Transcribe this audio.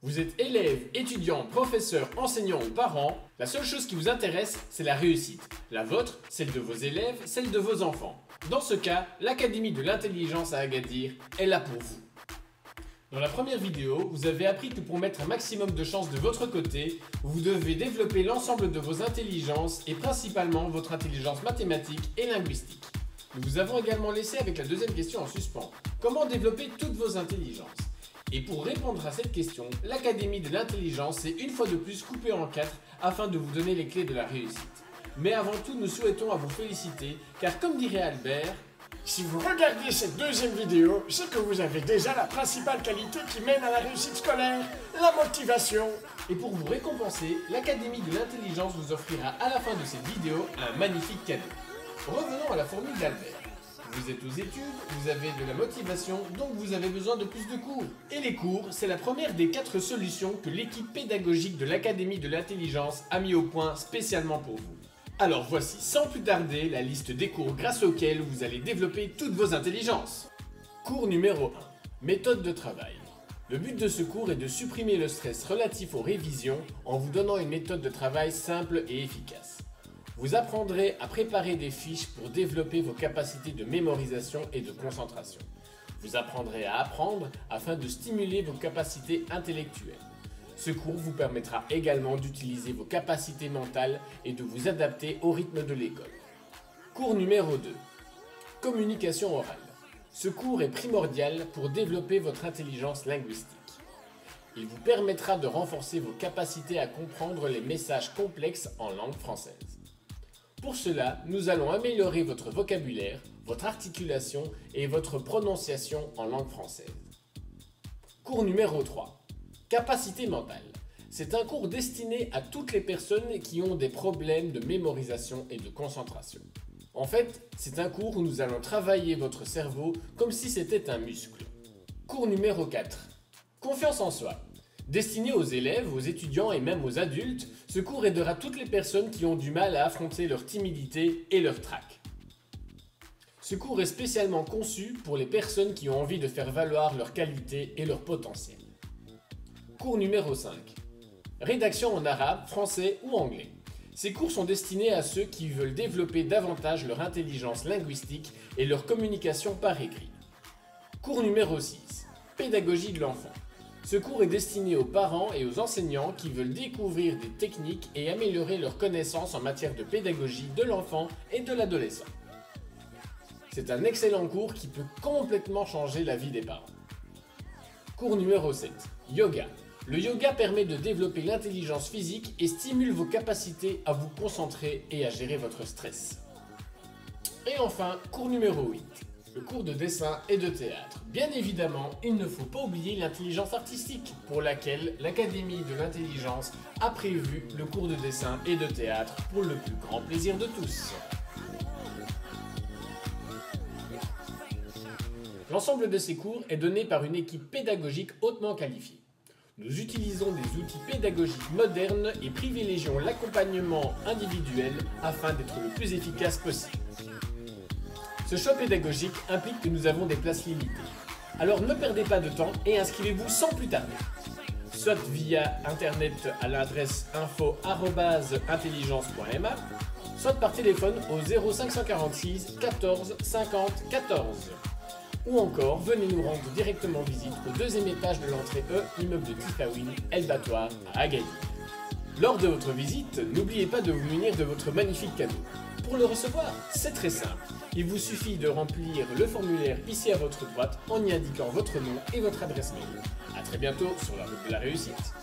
Vous êtes élève, étudiant, professeur, enseignant ou parent, la seule chose qui vous intéresse, c'est la réussite. La vôtre, celle de vos élèves, celle de vos enfants. Dans ce cas, l'Académie de l'intelligence à Agadir est là pour vous. Dans la première vidéo, vous avez appris que pour mettre un maximum de chances de votre côté, vous devez développer l'ensemble de vos intelligences et principalement votre intelligence mathématique et linguistique. Nous vous avons également laissé avec la deuxième question en suspens. Comment développer toutes vos intelligences ? Et pour répondre à cette question, l'Académie de l'intelligence s'est une fois de plus coupée en 4 afin de vous donner les clés de la réussite. Mais avant tout, nous souhaitons à vous féliciter, car comme dirait Albert, si vous regardez cette deuxième vidéo, c'est que vous avez déjà la principale qualité qui mène à la réussite scolaire, la motivation. Et pour vous récompenser, l'Académie de l'intelligence vous offrira à la fin de cette vidéo un magnifique cadeau. Revenons à la formule d'Albert. Vous êtes aux études, vous avez de la motivation, donc vous avez besoin de plus de cours. Et les cours, c'est la première des 4 solutions que l'équipe pédagogique de l'Académie de l'intelligence a mis au point spécialement pour vous. Alors voici sans plus tarder la liste des cours grâce auxquels vous allez développer toutes vos intelligences. Cours numéro 1. Méthode de travail. Le but de ce cours est de supprimer le stress relatif aux révisions en vous donnant une méthode de travail simple et efficace. Vous apprendrez à préparer des fiches pour développer vos capacités de mémorisation et de concentration. Vous apprendrez à apprendre afin de stimuler vos capacités intellectuelles. Ce cours vous permettra également d'utiliser vos capacités mentales et de vous adapter au rythme de l'école. Cours numéro 2. Communication orale. Ce cours est primordial pour développer votre intelligence linguistique. Il vous permettra de renforcer vos capacités à comprendre les messages complexes en langue française. Pour cela, nous allons améliorer votre vocabulaire, votre articulation et votre prononciation en langue française. Cours numéro 3. Capacité mentale. C'est un cours destiné à toutes les personnes qui ont des problèmes de mémorisation et de concentration. En fait, c'est un cours où nous allons travailler votre cerveau comme si c'était un muscle. Cours numéro 4. Confiance en soi. Destiné aux élèves, aux étudiants et même aux adultes, ce cours aidera toutes les personnes qui ont du mal à affronter leur timidité et leur trac. Ce cours est spécialement conçu pour les personnes qui ont envie de faire valoir leurs qualités et leur potentiel. Cours numéro 5. Rédaction en arabe, français ou anglais. Ces cours sont destinés à ceux qui veulent développer davantage leur intelligence linguistique et leur communication par écrit. Cours numéro 6. Pédagogie de l'enfant. Ce cours est destiné aux parents et aux enseignants qui veulent découvrir des techniques et améliorer leurs connaissances en matière de pédagogie de l'enfant et de l'adolescent. C'est un excellent cours qui peut complètement changer la vie des parents. Cours numéro 7. Yoga. Le yoga permet de développer l'intelligence physique et stimule vos capacités à vous concentrer et à gérer votre stress. Et enfin, cours numéro 8. Le cours de dessin et de théâtre. Bien évidemment, il ne faut pas oublier l'intelligence artistique, pour laquelle l'Académie de l'intelligence a prévu le cours de dessin et de théâtre pour le plus grand plaisir de tous. L'ensemble de ces cours est donné par une équipe pédagogique hautement qualifiée. Nous utilisons des outils pédagogiques modernes et privilégions l'accompagnement individuel afin d'être le plus efficace possible. Ce choix pédagogique implique que nous avons des places limitées. Alors ne perdez pas de temps et inscrivez-vous sans plus tarder. Soit via internet à l'adresse info@intelligence.ma, soit par téléphone au 0546 14 50 14. Ou encore, venez nous rendre directement visite au 2e étage de l'entrée E, immeuble de Tifaouine, El Battoir, à Agadir. Lors de votre visite, n'oubliez pas de vous munir de votre magnifique cadeau. Pour le recevoir, c'est très simple. Il vous suffit de remplir le formulaire ici à votre droite en y indiquant votre nom et votre adresse mail. A très bientôt sur la route de la réussite.